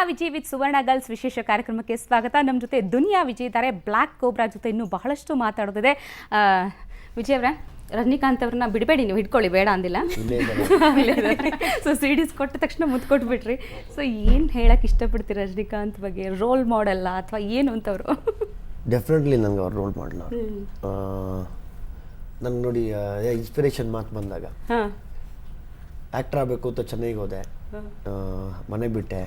Duniya Vijay with Suvarna girls ವಿಶೇಷ ಕಾರ್ಯಕ್ರಮಕ್ಕೆ ಸ್ವಾಗತ. ನಮ್ಮ ಜೊತೆ ದುನಿಯಾ ವಿಜಯ್ ಇದ್ದಾರೆ. ಬ್ಲ್ಯಾಕ್ ಕೋಬ್ರಾ ಜೊತೆ ಇನ್ನೂ ಬಹಳಷ್ಟು ಮಾತಾಡೋದಿದೆ. ವಿಜಯ್ ಅವರೇ, ರಜನಿಕಾಂತ್ ಅವ್ರನ್ನ ಬಿಡಬೇಡಿ, ನೀವು ಹಿಡ್ಕೊಳ್ಳಿ, ಬೇಡ ಅಂದಿಲ್ಲ. ಸೊ ಸಿಡೀಸ್ ಕೊಟ್ಟ ತಕ್ಷಣ ಮುತ್ಕೊಟ್ಬಿಟ್ರಿ. ಸೊ ಏನು ಹೇಳಕ್ಕೆ ಇಷ್ಟಪಡ್ತೀರಿ ರಜನಿಕಾಂತ್ ಬಗ್ಗೆ? ರೋಲ್ ಮಾಡೆಲ್ಲ ಅಥವಾ ಏನು ಅಂತವರು? ಡೆಫಿನೆಟ್ಲಿ ನನಗೆ ಅವ್ರು ರೋಲ್ ಮಾಡಲ್ಲ. ನಂಗೆ ನೋಡಿ ಇನ್ಸ್ಪಿರೇಷನ್ ಮಾತು ಬಂದಾಗ ಆ್ಯಕ್ಟ್ರ್ ಆಗಬೇಕು ಅಂತ ಚೆನ್ನೈಗೆ ಹೋದೆ, ಮನೆ ಬಿಟ್ಟೆ.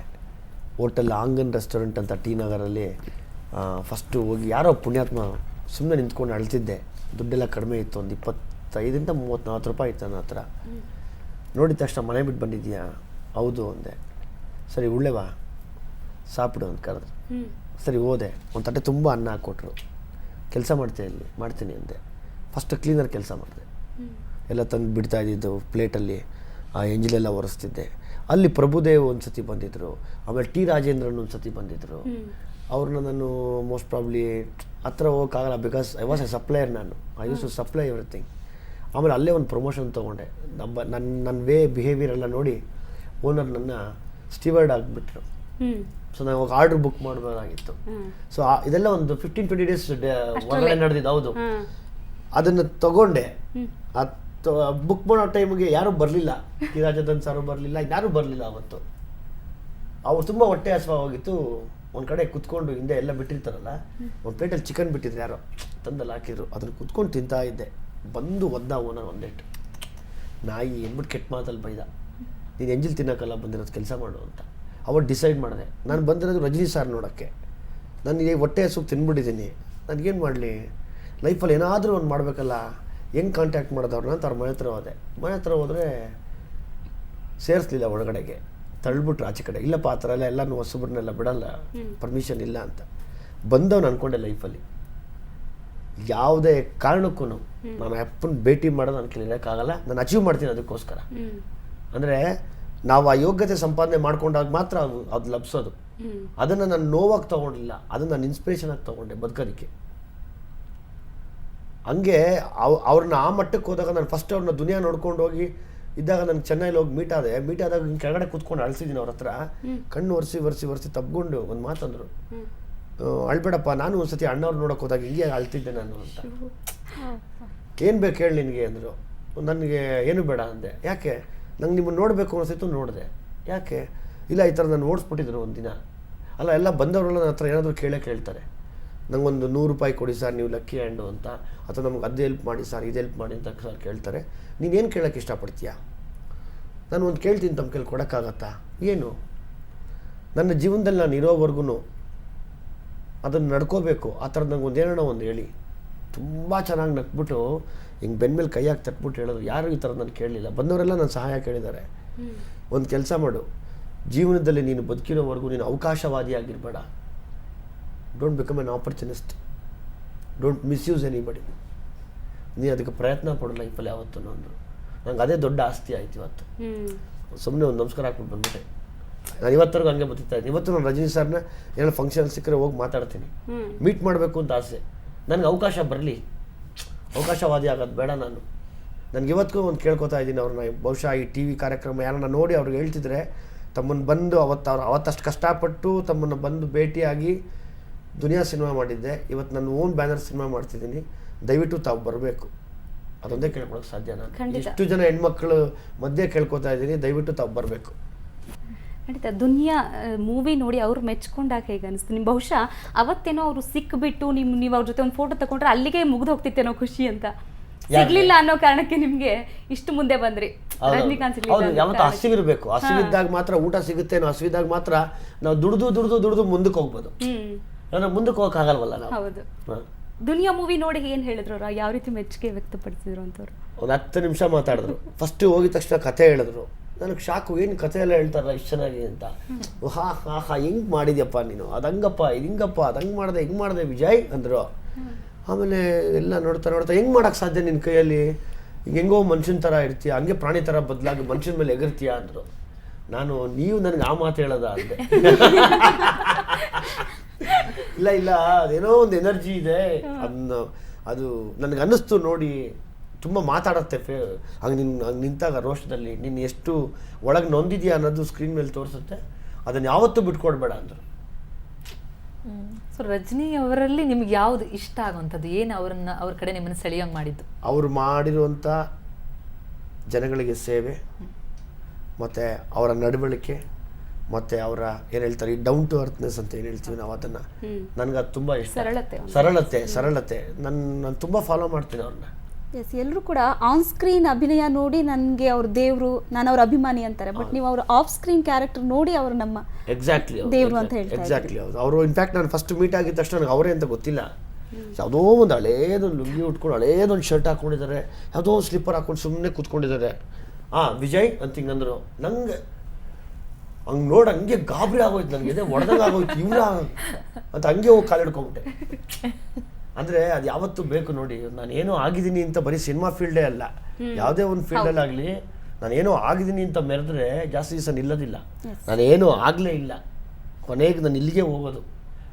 ಹೋಟೆಲ್ ಆಂಗನ್ ರೆಸ್ಟೋರೆಂಟ್ ಅಂತ ಟಿ ನಗರಲ್ಲಿ ಫಸ್ಟು ಹೋಗಿ ಯಾರೋ ಪುಣ್ಯಾತ್ಮ ಸುಮ್ಮನೆ ನಿಂತ್ಕೊಂಡು ಅಳ್ತಿದ್ದೆ. ದುಡ್ಡೆಲ್ಲ ಕಡಿಮೆ ಇತ್ತು, ಒಂದು 25-30-40 ರೂಪಾಯಿ ಇತ್ತು ನನ್ನ ಹತ್ರ. ನೋಡಿದ ತಕ್ಷಣ ಮನೆ ಬಿಟ್ಟು ಬಂದಿದ್ಯಾ? ಹೌದು ಅಂದೆ. ಸರಿ ಉಳ್ಳೆವಾ ಸಾಪಿಡು ಅಂತ ಕರೆದ್ರು. ಸರಿ ಹೋದೆ. ಒಂದು ತಟ್ಟೆ ತುಂಬ ಅನ್ನ ಹಾಕ್ಕೊಟ್ರು. ಕೆಲಸ ಮಾಡ್ತೀನಿ ಅಂದೆ. ಫಸ್ಟ್ ಕ್ಲೀನರ್ ಕೆಲಸ ಮಾಡಿದೆ. ಎಲ್ಲ ತಂದು ಬಿಡ್ತಾ ಇದ್ದಿದ್ದು ಪ್ಲೇಟಲ್ಲಿ, ಆ ಎಂಜಿಲೆಲ್ಲ ಒರೆಸ್ತಿದ್ದೆ. ಅಲ್ಲಿ ಪ್ರಭುದೇವ್ ಒಂದು ಸತಿ ಬಂದಿದ್ದರು, ಆಮೇಲೆ ಟಿ ರಾಜೇಂದ್ರನ್ ಒಂದು ಸತಿ ಬಂದಿದ್ದರು. ಅವ್ರನ್ನ ನಾನು ಮೋಸ್ಟ್ ಪ್ರಾಬ್ಲಿ ಹತ್ರ ಹೋಗೋಕ್ಕಾಗಲ್ಲ, because I was a supplier. ನಾನು I use to supply everything. ಆಮೇಲೆ ಅಲ್ಲೇ ಒಂದು ಪ್ರಮೋಷನ್ ತೊಗೊಂಡೆ. ನನ್ನ ಬಿಹೇವಿಯರ್ ಎಲ್ಲ ನೋಡಿ ಓನರ್ ನನ್ನ ಸ್ಟೀವರ್ಡ್ ಆಗಿಬಿಟ್ರು. ಸೊ ನಾನು ಹೋಗಿ ಆರ್ಡ್ರ್ ಬುಕ್ ಮಾಡಬೇಕಾಗಿತ್ತು. ಸೊ ಇದೆಲ್ಲ ಒಂದು 15-20 ಡೇಸ್ ಹೊರಗಡೆ ನಡೆದಿದ್ದು. ಹೌದು, ಅದನ್ನು ತಗೊಂಡೆ. ಬುಕ್ ಮಾಡೋ ಟೈಮಿಗೆ ಯಾರೂ ಬರಲಿಲ್ಲ. ಟಿ ರಾಜೇಂದ್ರನ್ ಸಾರು ಬರಲಿಲ್ಲ, ಯಾರೂ ಬರಲಿಲ್ಲ ಅವತ್ತು. ಅವ್ರು ತುಂಬ ಹೊಟ್ಟೆ ಹಸಿವಾಗಿತ್ತು. ಒಂದು ಕಡೆ ಕುತ್ಕೊಂಡು ಹಿಂದೆ ಎಲ್ಲ ಬಿಟ್ಟಿರ್ತಾರಲ್ಲ, ಒಂದು ಪ್ಲೇಟಲ್ಲಿ ಚಿಕನ್ ಬಿಟ್ಟಿದ್ರು, ಯಾರೋ ತಂದಲ್ಲಿ ಹಾಕಿದ್ರು. ಅದನ್ನು ಕುತ್ಕೊಂಡು ತಿಂತಾ ಇದ್ದೆ. ಬಂದು ಒದ್ದ ಓನರ್ ಒಂದೇಟು, ನಾಯಿ ಎಂದ್ಬಿಟ್ಟು ಕೆಟ್ಟ ಮಾತಲ್ಲಿ ಬೈದ. ನೀನು ಎಂಜಿಲ್ ತಿನ್ನೋಕ್ಕಲ್ಲ ಬಂದಿರೋದು, ಕೆಲಸ ಮಾಡು ಅಂತ. ಅವತ್ತು ಡಿಸೈಡ್ ಮಾಡಿದೆ, ನಾನು ಬಂದಿರೋದು ರಜನಿ ಸಾರ್ ನೋಡೋಕ್ಕೆ. ನನಗೆ ಹೊಟ್ಟೆ ಹಸುಗೆ ತಿನ್ಬಿಟ್ಟಿದ್ದೀನಿ, ನನಗೇನು ಮಾಡಲಿ ಲೈಫಲ್ಲಿ? ಏನಾದರೂ ಒಂದು ಮಾಡಬೇಕಲ್ಲ. ಹೆಂಗೆ ಕಾಂಟ್ಯಾಕ್ಟ್ ಮಾಡೋದವ್ರನ್ನ ಅಂತ ಅವ್ರ ಮನೆ ಹತ್ರ ಹೋದರೆ ಸೇರಿಸ್ಲಿಲ್ಲ ಒಳಗಡೆಗೆ, ತಳ್ಳಿಬಿಟ್ರು ಆಚೆ ಕಡೆ. ಇಲ್ಲಪ್ಪ ಆ ಥರ ಎಲ್ಲನೂ ಹೊಸಬ್ರನ್ನೆಲ್ಲ ಬಿಡಲ್ಲ, ಪರ್ಮಿಷನ್ ಇಲ್ಲ ಅಂತ. ಬಂದವನು ಅಂದ್ಕೊಂಡೆ ಲೈಫಲ್ಲಿ ಯಾವುದೇ ಕಾರಣಕ್ಕೂ ನಾನು ಅಪ್ಪನ ಭೇಟಿ ಮಾಡೋದು ನಾನು ಕೇಳಿರೋಕ್ಕಾಗಲ್ಲ. ನಾನು ಅಚೀವ್ ಮಾಡ್ತೀನಿ ಅದಕ್ಕೋಸ್ಕರ. ಅಂದರೆ ನಾವು ಆ ಯೋಗ್ಯತೆ ಸಂಪಾದನೆ ಮಾಡ್ಕೊಂಡಾಗ ಮಾತ್ರ ಅದು ಲಭಿಸೋದು. ಅದನ್ನು ನಾನು ನೋವಾಗಿ ತೊಗೊಂಡಿಲ್ಲ, ಅದನ್ನು ನಾನು ಇನ್ಸ್ಪಿರೇಷನಾಗಿ ತೊಗೊಂಡೆ ಬದುಕೋದಕ್ಕೆ. ಹಂಗೆ ಅವ್ರನ್ನ ಆ ಮಟ್ಟಕ್ಕೆ ಹೋದಾಗ ನಾನು ಫಸ್ಟ್ ಅವ್ರನ್ನ ದುನಿಯಾ ನೋಡ್ಕೊಂಡು ಹೋಗಿ ಇದ್ದಾಗ ನಾನು ಚೆನ್ನೈಲಿ ಹೋಗಿ ಮೀಟ್ ಆದಾಗ ಹಿಂಗೆ ಕೆಳಗಡೆ ಕೂತ್ಕೊಂಡು ಅಳಿಸಿದ್ದೀನಿ ಅವ್ರ ಹತ್ರ. ಕಣ್ಣು ಒರೆಸಿ ತಬ್ಕೊಂಡು ಒಂದು ಮಾತಂದರು, ಅಳ್ಬೇಡಪ್ಪ, ನಾನು ಒಂದ್ಸತಿ ಅಣ್ಣವ್ರು ನೋಡೋಕೆ ಹೋದಾಗ ಹಿಂಗೆ ಅಳ್ತಿದ್ದೆ ನಾನು ಅಂತ. ಏನು ಬೇಕು ಹೇಳಿ ನಿನಗೆ ಅಂದರು. ನನಗೆ ಏನು ಬೇಡ ಅಂದೆ. ಯಾಕೆ? ನಂಗೆ ನಿಮ್ಮನ್ನು ನೋಡಬೇಕು ಅನಿಸಿತ್ತು, ನೋಡಿದೆ. ಯಾಕೆ? ಇಲ್ಲ, ಈ ಥರ ನಾನು ಓಡಿಸ್ಬಿಟ್ಟಿದ್ರು ಒಂದಿನ. ಅಲ್ಲ, ಎಲ್ಲ ಬಂದವರೆಲ್ಲ ನನ್ನ ಹತ್ರ ಏನಾದರೂ ಕೇಳ್ತಾರೆ. ನಂಗೊಂದು 100 ರೂಪಾಯಿ ಕೊಡಿ ಸರ್, ನೀವು ಲಕ್ಕಿ ಹ್ಯಾಂಡು ಅಂತ, ಅಥವಾ ನಮ್ಗೆ ಅದು ಹೆಲ್ಪ್ ಮಾಡಿ ಸರ್, ಇದು ಹೆಲ್ಪ್ ಮಾಡಿ ಅಂತ ಸರ್ ಕೇಳ್ತಾರೆ. ನೀನೇನು ಕೇಳೋಕ್ಕೆ ಇಷ್ಟಪಡ್ತೀಯಾ? ನಾನು ಒಂದು ಕೇಳ್ತೀನಿ, ತಮ್ಮ ಕೈಲಿ ಕೊಡೋಕ್ಕಾಗತ್ತಾ? ಏನು? ನನ್ನ ಜೀವನದಲ್ಲಿ ನಾನು ಇರೋವರೆಗೂ ಅದನ್ನು ನಡ್ಕೋಬೇಕು. ಆ ಥರದ್ದು ನಂಗೆ ಒಂದೇನೋ ಒಂದು ಹೇಳಿ. ತುಂಬ ಚೆನ್ನಾಗಿ ನಕ್ಬಿಟ್ಟು ಹಿಂಗೆ ಬೆನ್ನ ಮೇಲೆ ಕೈಯಾಗಿ ತಟ್ಬಿಟ್ಟು ಹೇಳೋದು. ಯಾರು ಈ ಥರ ನಾನು ಕೇಳಲಿಲ್ಲ. ಬಂದವರೆಲ್ಲ ನನ್ನ ಸಹಾಯ ಕೇಳಿದ್ದಾರೆ. ಒಂದು ಕೆಲಸ ಮಾಡು, ಜೀವನದಲ್ಲಿ ನೀನು ಬದುಕಿರೋವರೆಗೂ ನೀನು ಅವಕಾಶವಾದಿಯಾಗಿರಬೇಡ. Don't become an opportunist, don't misuse anybody. ನೀನು ಅದಕ್ಕೆ ಪ್ರಯತ್ನ ಪಡು ಲೈಫಲ್ಲಿ ಯಾವತ್ತೂ ಅಂದರು. ನಂಗೆ ಅದೇ ದೊಡ್ಡ ಆಸ್ತಿ ಆಯ್ತು ಇವತ್ತು. ಸುಮ್ಮನೆ ಒಂದು ನಮಸ್ಕಾರ ಹಾಕ್ಬಿಟ್ಟು ಬಂದ್ಬಿಟ್ಟೆ. ನಾನು ಇವತ್ತರೆಗೂ ಹಂಗೆ ಬರ್ತಿದ್ದೆ. ಇವತ್ತು ನಾನು ರಜನಿ ಸರ್ನ ಏನೋ ಫಂಕ್ಷನ್ ಸಿಕ್ಕರೆ ಹೋಗಿ ಮಾತಾಡ್ತೀನಿ, ಮೀಟ್ ಮಾಡಬೇಕು ಅಂತ ಆಸೆ. ನನಗೆ ಅವಕಾಶ ಬರಲಿ, ಅವಕಾಶವಾದಿ ಆಗೋದು ಬೇಡ. ನನಗೆ ಇವತ್ತಿಗೂ ಒಂದು ಕೇಳ್ಕೊತಾ ಇದ್ದೀನಿ ಅವ್ರನ್ನ. ಬಹುಶಃ ಈ ಟಿ ವಿ ಕಾರ್ಯಕ್ರಮ ಯಾರನ್ನ ನೋಡಿ ಅವ್ರಿಗೆ ಹೇಳ್ತಿದ್ರೆ, ತಮ್ಮನ್ನು ಬಂದು ಅವತ್ತಷ್ಟು ಕಷ್ಟಪಟ್ಟು ತಮ್ಮನ್ನು ಬಂದು ಭೇಟಿಯಾಗಿ ದುನಿಯಾ ಸಿನಿಮಾ ಮಾಡಿದ್ದೆ, ಇವತ್ತು ನನ್ನ ಓನ್ ಬ್ಯಾನರ್ ಸಿನಿಮಾ ಮಾಡ್ತಿದ್ದೀನಿ, ದಯವಿಟ್ಟು ತಾವು ಬರಬೇಕು. ಅದೊಂದೇ ಕೇಳ್ಕೊಳಕ್ಕೆ ಸಾಧ್ಯ. ನಾನು ಇಷ್ಟು ಜನ ಹೆಣ್ಮಕ್ಳು ಮಧ್ಯೆ ಕೇಳ್ಕೊತಾ ಇದ್ದೀನಿ, ದಯವಿಟ್ಟು ತಾವು ಬರಬೇಕು. ಖಂಡಿತ. ದುನಿಯಾ ಮೂವಿ ನೋಡಿ ಅವ್ರು ಮೆಚ್ಕೊಂಡಾಗ ಹೇಗೆ ಅನಿಸ್ತು ನಿಮ್ಗೆ? ಬಹುಶಃ ಅವತ್ತೇನೋ ಅವರು ಸಿಕ್ಬಿಟ್ಟು ನೀವು ಅವ್ರ ಜೊತೆ ಒಂದು ಫೋಟೋ ತಗೊಂಡ್ರೆ ಅಲ್ಲಿಗೆ ಮುಗಿದು ಹೋಗ್ತಿತ್ತೇನೋ ಖುಷಿ ಅಂತ. ಸಿಗ್ಲಿಲ್ಲ ಅನ್ನೋ ಕಾರಣಕ್ಕೆ ನಿಮ್ಗೆ ಇಷ್ಟು ಮುಂದೆ ಬಂದ್ರಿ. ರಜನಿಕಾಂತ್ ಯಾವತ್ತು ಹಸಿವಿರ್ಬೇಕು, ಹಸಿವಿದ್ದಾಗ ಮಾತ್ರ ಊಟ ಸಿಗುತ್ತೇನೋ, ಹಸಿವಿದ್ದಾಗ ಮಾತ್ರ ನಾವು ದುಡ್ದು ಮುಂದಕ್ಕೆ ಹೋಗ್ಬೋದು. ಮುಂದಕ್ಕೆ ಹೋಗಕ್ಕಾಗಲ್ವಲ್ಲ ನಾವು. ಹೌದು. ದುನಿಯಾ ಮೂವಿ ನೋಡಿ ಏನ್ ಹೇಳಿದ್ರು, ಯಾವ ರೀತಿ ಮೆಚ್ಚುಗೆ ವ್ಯಕ್ತಪಡಿಸಿದ್ರು ಅಂತವ್ರು? ಒಂದು 10 ನಿಮಿಷ ಮಾತಾಡಿದ್ರು. ಫಸ್ಟ್ ಹೋಗಿದ ತಕ್ಷಣ ಕತೆ ಹೇಳಿದ್ರು. ನನಗೆ ಶಾಕು, ಏನು ಕತೆ ಎಲ್ಲ ಹೇಳ್ತಾರಲ್ಲ ಇಷ್ಟು ಚೆನ್ನಾಗಿ ಅಂತ. ಹಾ ಹೆಂಗೆ ಮಾಡಿದ್ಯಪ್ಪ ನೀನು, ಅದು ಹಂಗಪ್ಪ, ಇದು ಹಿಂಗಪ್ಪ, ಅದು ಹಿಂಗೆ ಮಾಡಿದೆ ವಿಜಯ್ ಅಂದರು. ಆಮೇಲೆ ಎಲ್ಲ ನೋಡ್ತಾ ಹೆಂಗೆ ಮಾಡೋಕ್ಕೆ ಸಾಧ್ಯ ನಿನ್ನ ಕೈಯಲ್ಲಿ? ಈಗ ಹೆಂಗೋ ಮನುಷ್ಯನ ಥರ ಇರ್ತೀಯ, ಹಂಗೆ ಪ್ರಾಣಿ ಥರ ಬದಲಾಗಿ ಮನುಷ್ಯನ ಮೇಲೆ ಎಗರ್ತೀಯ ಅಂದರು. ನೀವು ನನಗೆ ಆ ಮಾತು ಹೇಳೋದ ಅಂದೆ. ಇಲ್ಲ, ಅದೇನೋ ಒಂದು ಎನರ್ಜಿ ಇದೆ, ಅದು ನನಗೆ ಅನ್ನಿಸ್ತು ನೋಡಿ. ತುಂಬ ಮಾತಾಡುತ್ತೆ ಹಂಗೆ ನಿಂತಾಗ ರೋಷದಲ್ಲಿ ನೀನು ಎಷ್ಟು ಒಳಗೆ ನೊಂದಿದೆಯಾ ಅನ್ನೋದು ಸ್ಕ್ರೀನ್ ಮೇಲೆ ತೋರಿಸುತ್ತೆ. ಅದನ್ನು ಯಾವತ್ತೂ ಬಿಟ್ಕೊಡ್ಬೇಡ ಅಂದರು. ಸೊ ರಜನಿ ಅವರಲ್ಲಿ ನಿಮ್ಗೆ ಯಾವ್ದು ಇಷ್ಟ ಆಗುವಂಥದ್ದು, ಏನು ಅವ್ರ ಕಡೆ ನಿಮ್ಮನ್ನು ಸೆಳೆಯೋಂಗೆ ಮಾಡಿದ್ದು? ಅವರು ಮಾಡಿರುವಂಥ ಜನಗಳಿಗೆ ಸೇವೆ, ಮತ್ತು ಅವರ ನಡವಳಿಕೆ, ಮತ್ತು ಅವರ ಏನು ಹೇಳ್ತಾರೆ ಈ ಡೌನ್ ಟು ಅರ್ತ್ನೆಸ್ ಅಂತ ಏನು ಹೇಳ್ತೀವಿ ನಾವು, ಅದನ್ನು ನನಗೆ ಅದು ತುಂಬ ಇಷ್ಟ. ಸರಳತೆ ನಾನು ತುಂಬ ಫಾಲೋ ಮಾಡ್ತೀನಿ ಅವ್ರನ್ನ. ಎಸ್, ಎಲ್ಲರೂ ಕೂಡ ಆನ್ ಸ್ಕ್ರೀನ್ ಅಭಿನಯ ನೋಡಿ ನನಗೆ ಅವ್ರ ದೇವರು, ನಾನು ಅವ್ರ ಅಭಿಮಾನಿ ಅಂತಾರೆ. ಬಟ್ ನೀವು ಅವ್ರ ಆಫ್ ಸ್ಕ್ರೀನ್ ಕ್ಯಾರೆಕ್ಟರ್ ನೋಡಿ ಅವರು ನಮ್ಮ ದೇವರು ಅಂತ ಹೇಳ್ತಾರೆ. ಎಕ್ಸಾಕ್ಟ್ಲಿ ಹೌದು. ಅವರು ಇನ್ಫ್ಯಾಕ್ಟ್ ನಾನು ಫಸ್ಟ್ ಮೀಟ್ ಆಗಿದ ತಕ್ಷಣ ನನಗೆ ಅವರೇ ಅಂತ ಗೊತ್ತಿಲ್ಲ. ಯಾವುದೋ ಒಂದು ಹಳೇದೊಂದು ಲುಂಗಿ ಉಟ್ಕೊಂಡು ಹಳೇದೊಂದು ಶರ್ಟ್ ಹಾಕ್ಕೊಂಡಿದ್ದಾರೆ, ಯಾವುದೋ ಒಂದು ಸ್ಲಿಪ್ಪರ್ ಹಾಕ್ಕೊಂಡು ಸುಮ್ಮನೆ ಕೂತ್ಕೊಂಡಿದ್ದಾರೆ. ವಿಜಯ್ ಅಂತ ಹಿಂಗಂದ್ರು. ನಂಗೆ ಹಂಗೆ ನೋಡಿ ಹಂಗೆ ಗಾಬರಿ ಆಗೋಯ್ತು, ನನಗೆ ಒಡೆದಂಗೆ ಆಗೋಯ್ತು, ಇವಳ ಅಂತ ಹಂಗೆ ಹೋಗಿ ಕಾಲಿಡ್ಕೊಂಬಿಟ್ಟೆ. ಅಂದರೆ ಅದು ಯಾವತ್ತೂ ಬೇಕು ನೋಡಿ. ನಾನು ಏನೋ ಆಗಿದ್ದೀನಿ ಅಂತ ಬರೀ ಸಿನಿಮಾ ಫೀಲ್ಡೇ ಅಲ್ಲ, ಯಾವುದೇ ಒಂದು ಫೀಲ್ಡಲ್ಲಾಗಲಿ ನಾನೇನೋ ಆಗಿದ್ದೀನಿ ಅಂತ ಮೆರೆದ್ರೆ ಜಾಸ್ತಿ ದಿವಸ ನಿಲ್ಲೋದಿಲ್ಲ. ನಾನೇನೋ ಆಗಲೇ ಇಲ್ಲ, ಕೊನೆಗೆ ನಾನು ಇಲ್ಲಿಗೆ ಹೋಗೋದು.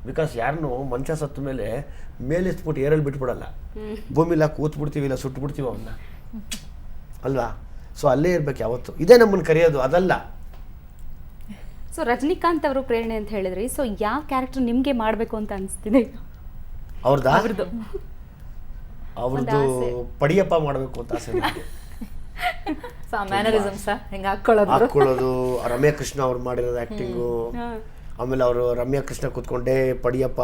ಬಿಕಾಸ್ ಯಾರನ್ನೂ ಮನುಷ್ಯ ಸತ್ತ ಮೇಲೆ ಎತ್ಬಿಟ್ಟು ಏರಲ್ಲಿ ಬಿಟ್ಬಿಡಲ್ಲ, ಭೂಮಿಲ್ಲ ಕೂತ್ಬಿಡ್ತೀವಿ, ಇಲ್ಲ ಸುಟ್ಬಿಡ್ತೀವಿ ಅವನ್ನ ಅಲ್ವಾ. ಸೊ ಅಲ್ಲೇ ಇರ್ಬೇಕು ಯಾವತ್ತು, ಇದೇ ನಮ್ಮನ್ನು ಕರೆಯೋದು, ಅದಲ್ಲ. ಸೊ ರಜನಿಕಾಂತ್ ಅವರು ಪ್ರೇರಣೆ ಅಂತ ಹೇಳಿದ್ರಿ, ಸೊ ಯಾವ ಕ್ಯಾರೆಕ್ಟರ್ ನಿಮಗೆ ಮಾಡಬೇಕು ಅಂತ ಅನಿಸ್ತಿದೆ? ಅವ್ರದ್ದು ಪಡಿಯಪ್ಪ ಮಾಡಬೇಕು ಅಂತ ಆಸೆ. ಹಾಕೊಳ್ಳೋದು ರಮ್ಯಾ ಕೃಷ್ಣ ಅವ್ರು ಮಾಡಿರೋದು ಆ್ಯಕ್ಟಿಂಗು. ಆಮೇಲೆ ಅವರು ರಮ್ಯಾ ಕೃಷ್ಣ ಕೂತ್ಕೊಂಡೆ ಪಡಿಯಪ್ಪ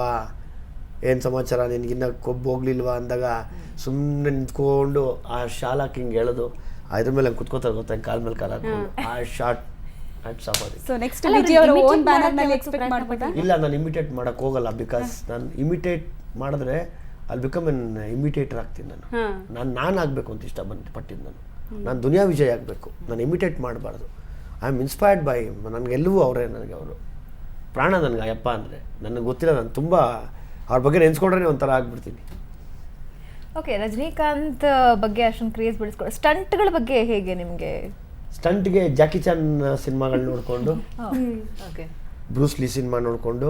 ಏನು ಸಮಾಚಾರ ನಿನಗಿನ್ನ ಕೊಬ್ಬು ಹೋಗ್ಲಿಲ್ವಾ ಅಂದಾಗ ಸುಮ್ಮನೆ ನಿಂತ್ಕೊಂಡು ಆ ಶಾಲ್ ಹಾಕಿ ಹಿಂಗೆ ಹೇಳೋದು, ಅದ್ರ ಮೇಲೆ ಹಂಗೆ ಕುತ್ಕೋತಾರೆ ಗೊತ್ತಾ, ಕಾಲ ಮೇಲೆ ಕಾಲ ಹಾಕೊಂಡು ಆ ಶಾರ್ಟ್ ಇಲ್ಲ. ನಾನು ಇಮಿಟೇಟ್ ಮಾಡಕ್ಕೆ ಹೋಗಲ್ಲ, ಬಿಕಾಸ್ ನಾನು ಇಮಿಟೇಟ್ ಮಾಡಿದ್ರೆ ಅಲ್ಲಿ ಬಿಕಮ್ ಎನ್ ಇಮಿಟೇಟರ್ ಆಗ್ತೀನಿ. ನಾನು ಆಗಬೇಕು ಅಂತ ಪಟ್ಟಿದ್ದು ನಾನು ದುನಿಯಾ ವಿಜಯ್ ಆಗಬೇಕು, ನಾನು ಇಮಿಟೇಟ್ ಮಾಡಬಾರ್ದು. ಐ ಆಮ್ ಇನ್ಸ್ಪೈರ್ಡ್ ಬೈ, ನನಗೆಲ್ಲವೂ ಅವರೇ, ಅವರು ಪ್ರಾಣ ನನಗೆ ಅಯ್ಯಪ್ಪ ಅಂದರೆ. ನನಗೆ ಗೊತ್ತಿಲ್ಲ, ನಾನು ತುಂಬ ಅವ್ರ ಬಗ್ಗೆ ನೆನೆಸ್ಕೊಂಡ್ರೆ ಒಂಥರ ಆಗ್ಬಿಡ್ತೀನಿ. ಓಕೆ, ರಜನಿಕಾಂತ್ ಬಗ್ಗೆ ಅಷ್ಟೊಂದು ಕ್ರೇಜ್ ಬೆಳೆಸ್ಕೊಂಡು ಸ್ಟಂಟ್ಗಳ ಬಗ್ಗೆ ಹೇಗೆ ನಿಮಗೆ? ಸ್ಟಂಟ್ಗೆ ಜಾಕಿ ಚಾನ್ ಸಿನಿಮಾಗಳು ನೋಡಿಕೊಂಡು, ಬ್ರೂಸ್ ಲೀ ಸಿನಿಮಾ ನೋಡಿಕೊಂಡು,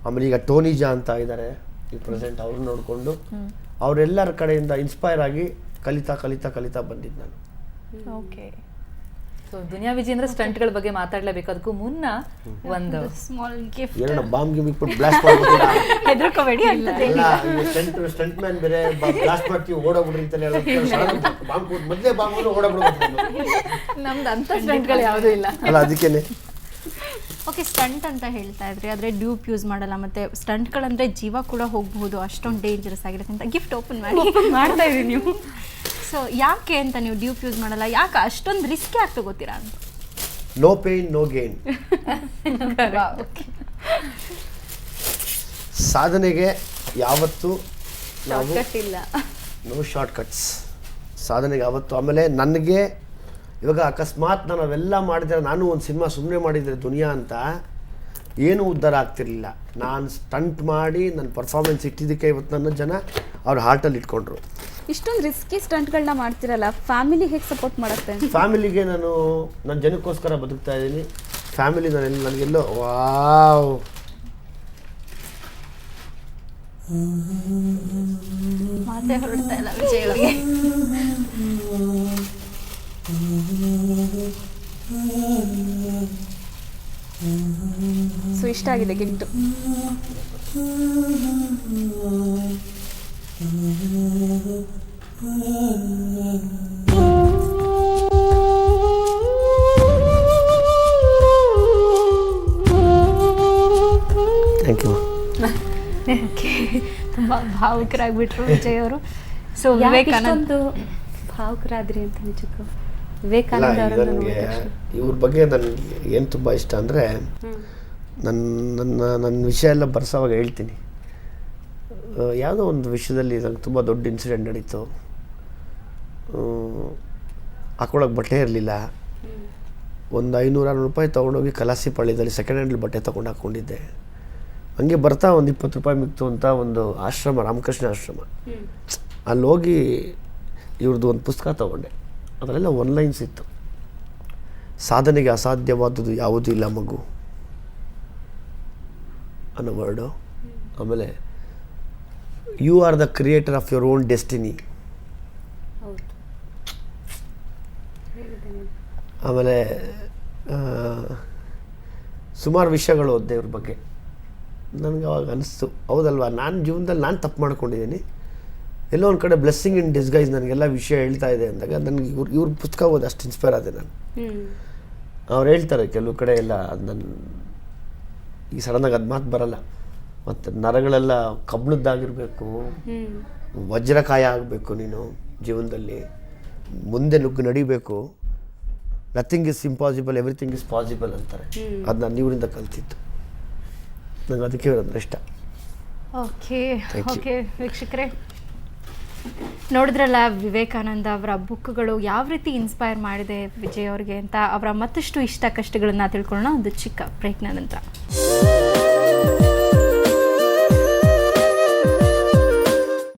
ಆಮೇಲೆ ಈಗ ಟೋನಿ ಜಾ ಅಂತ ಇದ್ದಾರೆ ಈಗ ಪ್ರೆಸೆಂಟ್, ಅವ್ರು ನೋಡಿಕೊಂಡು ಅವರೆಲ್ಲರ ಕಡೆಯಿಂದ ಇನ್ಸ್ಪೈರ್ ಆಗಿ ಕಲಿತಾ ಬಂದಿದ್ದು ನಾನು. ಓಕೆ, ಸೊ ದುನಿಯಾ ವಿಜಯ್ ಅಂದ್ರೆ ಸ್ಟಂಟ್ಗಳ ಬಗ್ಗೆ ಮಾತಾಡಲೇಬೇಕು. ಅದಕ್ಕೂ ಮುನ್ನ ಒಂದು ಸ್ಮಾಲ್ ಗಿಫ್ಟ್, ಏನೋ ಬಾಂಬ್ ಗಿಫ್ಟ್ ಬ್ಲಾಸ್ಟ್ ಮಾಡ್ಬಿಟ್ಟಿಲ್ಲ, ಹೆದರ್ಕೋಬೇಡಿ ಅಂತ ಸ್ಟಂಟ್ ಮ್ಯಾನ್ ಬೇರೆ ಬ್ಲಾಸ್ಟ್ ಮಾಡ್ತೀವಿ ಓಡೋಗ್ಬಿಡ್ರಿ ಅಂತ ಹೇಳೋದು, ಬಾಂಬ್ ಮೊದಲೇ ಬಾಂಬ್ ಓಡೋಗ್ಬಿಡ್ಬೇಕು. ನಮ್ದು ಅಂತ ಸ್ಟಂಟ್ಗಳು ಯಾವುದೂ ಇಲ್ಲ ಅಲ್ಲ, ಅದಕ್ಕೇನೆ. ಓಕೆ, ಸ್ಟಂಟ್ ಅಂತ ಹೇಳ್ತಾ ಇದ್ರಿ, ಆದರೆ ಡ್ಯೂಪ್ ಯೂಸ್ ಮಾಡಲ್ಲ, ಮತ್ತು ಸ್ಟಂಟ್ಗಳಂದರೆ ಜೀವ ಕೂಡ ಹೋಗಬಹುದು, ಅಷ್ಟೊಂದು ಡೇಂಜರಸ್ ಆಗಿರುತ್ತೆ ಅಂತ. ಗಿಫ್ಟ್ ಓಪನ್ ಮಾಡ್ತಾ ಇದ್ದೀವಿ ನೀವು. ಸೊ ಯಾಕೆ ಅಂತ ನೀವು ಡ್ಯೂಪ್ ಯೂಸ್ ಮಾಡಲ್ಲ, ಯಾಕೆ ಅಷ್ಟೊಂದು ರಿಸ್ಕ್ ಯಾಕೆ ತಗೋತೀರಾ ಅಂತ? No pain no gain. ಸಾಧನೆಗೆ ಯಾವತ್ತು ಇಲ್ಲ, ನೋ ಶಾರ್ಟ್ ಕಟ್ಸ್ ಸಾಧನೆಗೆ ಯಾವತ್ತು. ಆಮೇಲೆ ನನಗೆ ಇವಾಗ ಅಕಸ್ಮಾತ್ ನಾನು ಅವೆಲ್ಲ ಮಾಡಿದರೆ, ನಾನು ಒಂದು ಸಿನಿಮಾ ಸುಮ್ಮನೆ ಮಾಡಿದರೆ ದುನಿಯಾ ಅಂತ, ಏನೂ ಉದ್ಧಾರ ಆಗ್ತಿರ್ಲಿಲ್ಲ. ನಾನು ಸ್ಟಂಟ್ ಮಾಡಿ ನನ್ನ ಪರ್ಫಾರ್ಮೆನ್ಸ್ ಇಟ್ಟಿದ್ದಕ್ಕೆ ಇವತ್ತು ನನ್ನ ಜನ ಅವ್ರ ಹಾರ್ಟಲ್ಲಿ ಇಟ್ಕೊಂಡ್ರು. ಇಷ್ಟೊಂದು ರಿಸ್ಕಿ ಸ್ಟಂಟ್ಗಳನ್ನ ಮಾಡ್ತಿರಲ್ಲ, ಫ್ಯಾಮಿಲಿ ಹೇಗೆ ಸಪೋರ್ಟ್ ಮಾಡುತ್ತೆ? ಫ್ಯಾಮಿಲಿಗೆ ನಾನು ನನ್ನ ಜನಕ್ಕೋಸ್ಕರ ಬದುಕ್ತಾ ಇದ್ದೀನಿ. ಫ್ಯಾಮಿಲಿ ನನಗೆಲ್ಲೋ ವಾವ್ ಮಾತೇ ಹೊರಡ್ತಾ ಇಲ್ಲ ವಿಜಯ್ ಅವ್ರಿಗೆ. ಸೊ ಇಷ್ಟ ಆಗಿದೆ ಗಿಫ್ಟ್. Thank you. ತುಂಬ ಭಾವುಕರಾಗ್ಬಿಟ್ರು ವಿಜಯ್ ಅವರು. ಸೊ ವಿವೇಕಾನಂದ ಭಾವುಕರಾದ್ರಿ ಅಂತ ನಿಜಕ್ಕೂ ವಿವೇಕಾನಂದ ನನಗೆ ಇವ್ರ ಬಗ್ಗೆ ನನಗೆ ಏನು ತುಂಬ ಇಷ್ಟ ಅಂದರೆ, ನನ್ನ ವಿಷಯ ಎಲ್ಲ ಬರ್ಸೋವಾಗ ಹೇಳ್ತೀನಿ. ಯಾವುದೋ ಒಂದು ವಿಷಯದಲ್ಲಿ ನಂಗೆ ತುಂಬ ದೊಡ್ಡ ಇನ್ಸಿಡೆಂಟ್ ನಡೀತು. ಹಾಕೊಳ್ಳೋಕೆ ಬಟ್ಟೆ ಇರಲಿಲ್ಲ. ಒಂದು 500-600 ರೂಪಾಯಿ ತೊಗೊಂಡೋಗಿ ಕಲಾಸಿಪಾಳ್ಯದಲ್ಲಿ ಸೆಕೆಂಡ್ ಹ್ಯಾಂಡಲ್ ಬಟ್ಟೆ ತೊಗೊಂಡು ಹಾಕ್ಕೊಂಡಿದ್ದೆ. ಹಂಗೆ ಬರ್ತಾ ಒಂದು 20 ರೂಪಾಯಿ ಮಿಕ್ತು ಅಂತ ಒಂದು ಆಶ್ರಮ, ರಾಮಕೃಷ್ಣ ಆಶ್ರಮ, ಅಲ್ಲಿ ಹೋಗಿ ಇವ್ರದ್ದು ಒಂದು ಪುಸ್ತಕ ತೊಗೊಂಡೆ. ಅದರೆಲ್ಲ ಒನ್ಲೈನ್ಸ್ ಇತ್ತು. ಸಾಧನೆಗೆ ಅಸಾಧ್ಯವಾದುದು ಯಾವುದೂ ಇಲ್ಲ ಮಗು ಅನ್ನೋ ವರ್ಡು. ಆಮೇಲೆ you are the creator of your own destiny. ಆಮೇಲೆ ಸುಮಾರು ವಿಷಯಗಳು ದೇವ್ರ ಬಗ್ಗೆ ನನಗೆ ಅವಾಗ ಅನಿಸ್ತು, ಹೌದಲ್ವಾ, ನಾನು ಜೀವನದಲ್ಲಿ ನಾನು ತಪ್ಪು ಮಾಡ್ಕೊಂಡಿದ್ದೀನಿ, ಎಲ್ಲೋ ಒಂದು ಕಡೆ ಬ್ಲೆಸ್ಸಿಂಗ್ ಇನ್ ಡಿಸ್ಗೈಸ್ ನನಗೆಲ್ಲ ವಿಷಯ ಹೇಳ್ತಾ ಇದೆ ಅಂದಾಗ ನನಗೆ ಇವ್ರ ಪುಸ್ತಕ ಓದಿ ಅಷ್ಟು ಇನ್ಸ್ಪೈರ್ ಆದೆ ನಾನು. ಅವ್ರು ಹೇಳ್ತಾರೆ ಕೆಲವು ಕಡೆ ಎಲ್ಲ, ಅದು ನನ್ನ ಈಗ ಸಡನ್ನಾಗಿ ಅದು ಮಾತು ಬರಲ್ಲ, ಮತ್ತು ನರಗಳೆಲ್ಲ ಕಬ್ಣದ್ದಾಗಿರಬೇಕು, ವಜ್ರಕಾಯ ಆಗಬೇಕು ನೀನು ಜೀವನದಲ್ಲಿ, ಮುಂದೆ ನುಗ್ಗು ನಡಿಬೇಕು, nothing is impossible everything is possible ಅಂತಾರೆ. ಅದು ನಾನು ಇವರಿಂದ ಕಲ್ತಿತ್ತು, ನಂಗೆ ಅದಕ್ಕೆ ಇರೋದ್ರೆ ಇಷ್ಟ. ಓಕೆ ಓಕೆ ವೀಕ್ಷಕರೇ, ನೋಡಿದ್ರಲ್ಲ ವಿವೇಕಾನಂದ ಅವರ ಬುಕ್ಗಳು ಯಾವ ರೀತಿ ಇನ್ಸ್ಪೈರ್ ಮಾಡಿದೆ ವಿಜಯ್ ಅವ್ರಿಗೆ ಅಂತ. ಅವರ ಮತ್ತಷ್ಟು ಇಷ್ಟ ಕಷ್ಟಗಳನ್ನ ತಿಳ್ಕೊಳ್ಳೋಣ ಒಂದು ಚಿಕ್ಕ ಬ್ರೇಕ್ನ ನಂತರ.